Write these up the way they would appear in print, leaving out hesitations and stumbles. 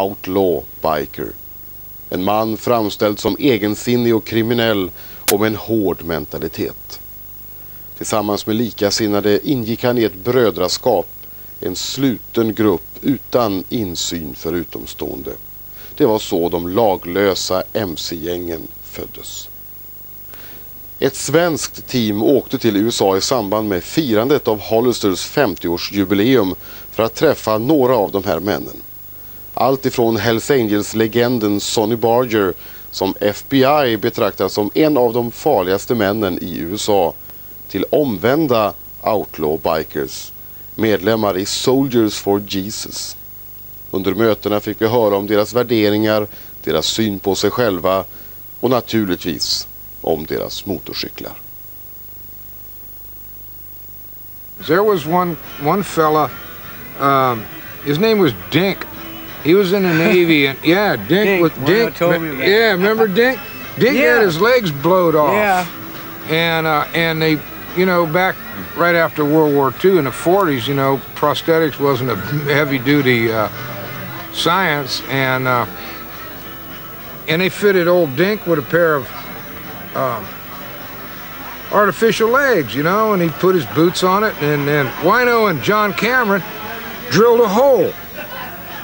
outlaw biker. En man framställd som egensinnig och kriminell och med en hård mentalitet. Tillsammans med likasinnade ingick han i ett brödraskap, en sluten grupp utan insyn för utomstående. Det var så de laglösa MC-gängen föddes. Ett svenskt team åkte till USA i samband med firandet av Hollisters 50-årsjubileum för att träffa några av de här männen. Allt ifrån Hells Angels-legenden Sonny Barger, som FBI betraktar som en av de farligaste männen i USA, till omvända outlaw bikers, medlemmar i Soldiers for Jesus. Under mötena fick vi höra om deras värderingar, deras syn på sig själva och naturligtvis om deras motorcyklar. There was one fella, his name was Dink. He was in the Navy, and yeah, Dink. Yeah, remember Dink? Dink had his legs blowed off. Yeah. And they, you know, back right after World War II in the 40s, you know, prosthetics wasn't a heavy-duty science, and they fitted old Dink with a pair of artificial legs, you know, and he put his boots on it, and then Wino and John Cameron drilled a hole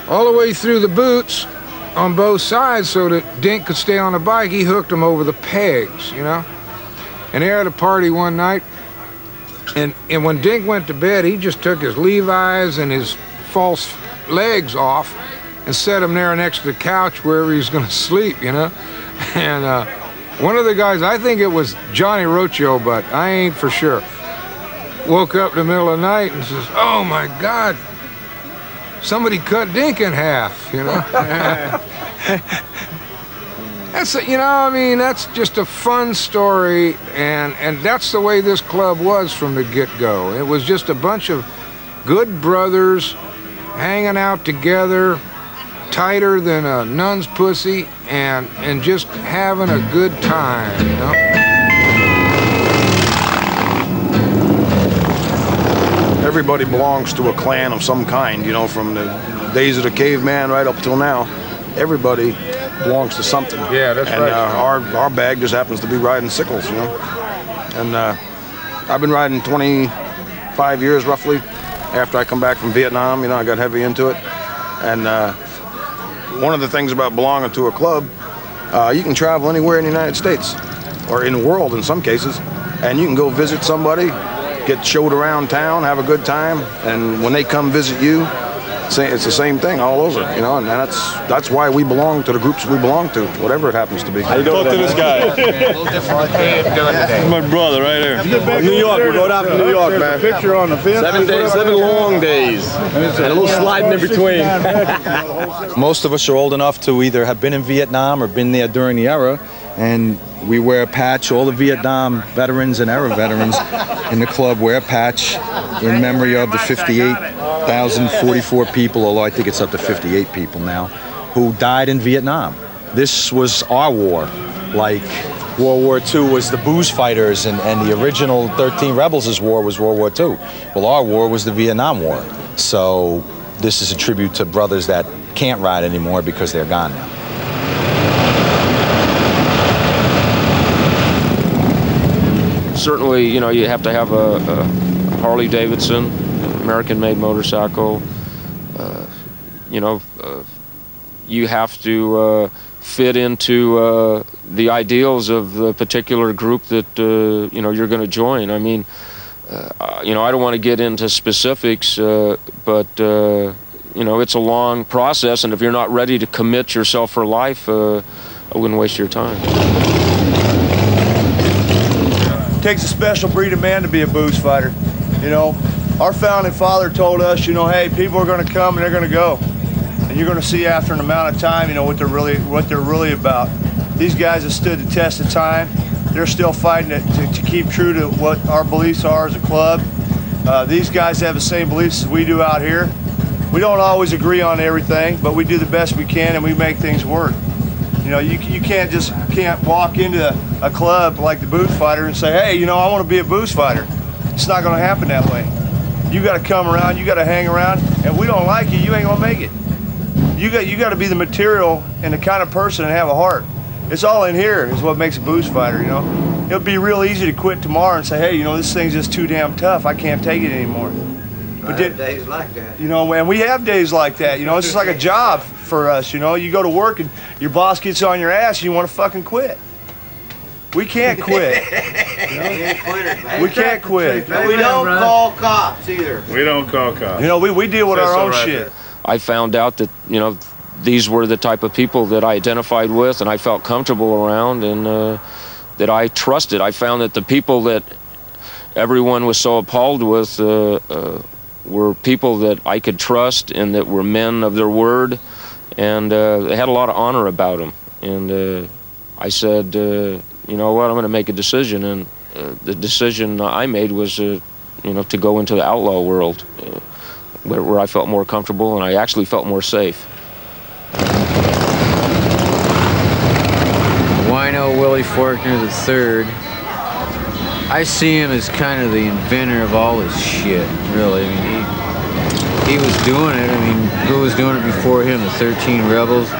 all the way through the boots on both sides so that Dink could stay on the bike. He hooked them over the pegs, you know. And they were at a party one night, and when Dink went to bed, he just took his Levi's and his false legs off and set them there next to the couch wherever he was going to sleep, you know. And one of the guys, I think it was Johnny Rocho, but I ain't for sure, woke up in the middle of the night and says, "Oh my God, somebody cut Dink in half," you know. That's, you know, I mean, that's just a fun story, and that's the way this club was from the get-go. It was just a bunch of good brothers hanging out together, tighter than a nun's pussy, and just having a good time, you know. Everybody belongs to a clan of some kind, you know, from the days of the caveman right up till now. Everybody belongs to something. Yeah, that's right. And our bag just happens to be riding sickles, you know. And I've been riding 25 years roughly after I come back from Vietnam. You know, I got heavy into it. And one of the things about belonging to a club, you can travel anywhere in the United States or in the world in some cases, and you can go visit somebody, get showed around town, have a good time, and when they come visit you, it's the same thing all over, you know, and that's why we belong to the groups we belong to, whatever it happens to be. How you doing? Talk to this guy. My brother right here. New York, we're going out to New York, man. Picture on the fence. 7 days, 7 long days, and a little sliding in between. Most of us are old enough to either have been in Vietnam or been there during the era, and we wear a patch. All the Vietnam veterans and era veterans in the club wear a patch in memory of the 58,044 people, although I think it's up to 58 people now, who died in Vietnam. This was our war. Like World War II was the booze fighters, and the original 13 Rebels' war was World War II. Well, our war was the Vietnam War. So this is a tribute to brothers that can't ride anymore because they're gone now. Certainly, you know, you have to have a Harley Davidson, American-made motorcycle. You know, you have to fit into the ideals of the particular group that you know, you're going to join. I mean, you know, I don't want to get into specifics, but you know, it's a long process, and if you're not ready to commit yourself for life, I wouldn't waste your time. It takes a special breed of man to be a booze fighter. You know, our founding father told us, you know, hey, people are going to come and they're going to go, and you're going to see after an amount of time, you know, what they're really about. These guys have stood the test of time. They're still fighting to keep true to what our beliefs are as a club. These guys have the same beliefs as we do out here. We don't always agree on everything, but we do the best we can and we make things work. You know, you can't walk into a club like the Booze Fighter and say, hey, you know, I want to be a booze fighter. It's not going to happen that way. You got to come around, you got to hang around, and if we don't like you, you ain't going to make it. You got to be the material and the kind of person and have a heart. It's all in here is what makes a booze fighter, you know. It'll be real easy to quit tomorrow and say, hey, you know, this thing's just too damn tough. I can't take it anymore. But days like that. You know, and we have days like that. You know, it's just like a job for us, you know. You go to work and your boss gets on your ass and you want to fucking quit. We can't quit. You know? We can't quit. But we don't call cops either. We don't call cops. You know, we deal with our own shit. I found out that, you know, these were the type of people that I identified with and I felt comfortable around and that I trusted. I found that the people that everyone was so appalled with were people that I could trust and that were men of their word, and they had a lot of honor about them. And I said, you know what, I'm going to make a decision, and the decision I made was, you know, to go into the outlaw world, where I felt more comfortable and I actually felt more safe. Wino Willie Faulkner III. I see him as kind of the inventor of all this shit, really. I mean, he was doing it. I mean, who was doing it before him? The 13 Rebels.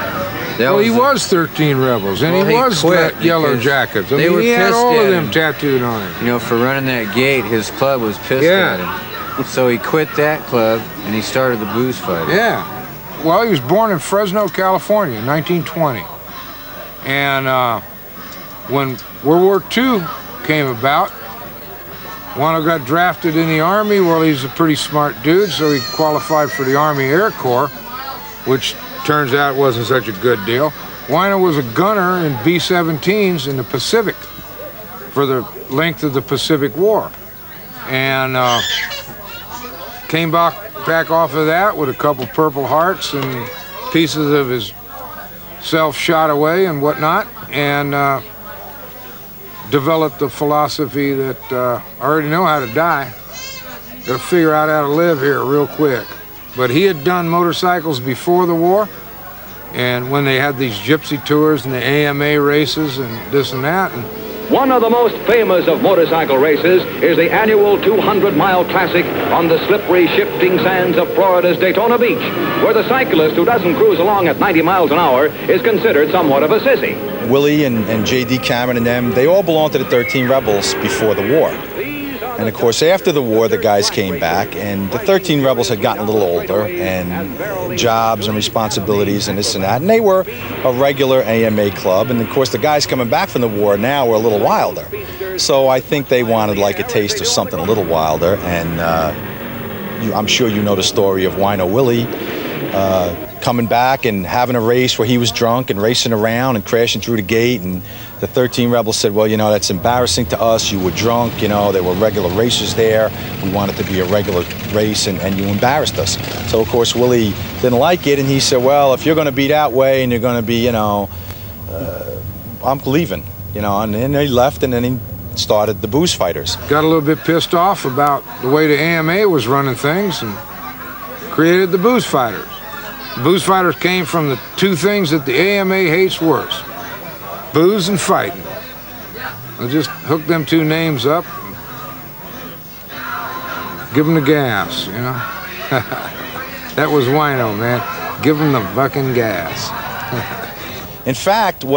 Well, he was 13 Rebels, and he was that Yellow Jackets. I mean, he had all of them tattooed on him. You know, for running that gate, his club was pissed at him. So he quit that club, and he started the booze fighter. Yeah. Well, he was born in Fresno, California in 1920. And when World War II came about, Wano got drafted in the Army. Well, he's a pretty smart dude, so he qualified for the Army Air Corps, which turns out wasn't such a good deal. Wino was a gunner in B-17s in the Pacific for the length of the Pacific War. And came back off of that with a couple Purple Hearts and pieces of his self shot away and whatnot, and developed the philosophy that I already know how to die. Gotta figure out how to live here real quick. But he had done motorcycles before the war, and when they had these gypsy tours and the AMA races and this and that. And one of the most famous of motorcycle races is the annual 200-mile classic on the slippery, shifting sands of Florida's Daytona Beach, where the cyclist who doesn't cruise along at 90 miles an hour is considered somewhat of a sissy. Willie and J.D. Cameron and them, they all belonged to the 13 Rebels before the war. And of course, after the war, the guys came back, and the 13 Rebels had gotten a little older, and jobs and responsibilities and this and that, and they were a regular AMA club. And of course, the guys coming back from the war now were a little wilder. So I think they wanted like a taste of something a little wilder, and I'm sure you know the story of Wino Willie coming back and having a race where he was drunk and racing around and crashing through the gate, and the 13 Rebels said, well, you know, that's embarrassing to us. You were drunk, you know, there were regular races there. We want it to be a regular race, and you embarrassed us. So, of course, Willie didn't like it, and he said, well, if you're going to be that way and you're going to be, you know, I'm leaving, you know, and then he left, and then he started the Booze Fighters. Got a little bit pissed off about the way the AMA was running things and created the Booze Fighters. The Booze Fighters came from the two things that the AMA hates worse: booze and fighting. I'll just hook them two names up and give them the gas, you know. That was Wino, man. Give them the fucking gas. In fact, what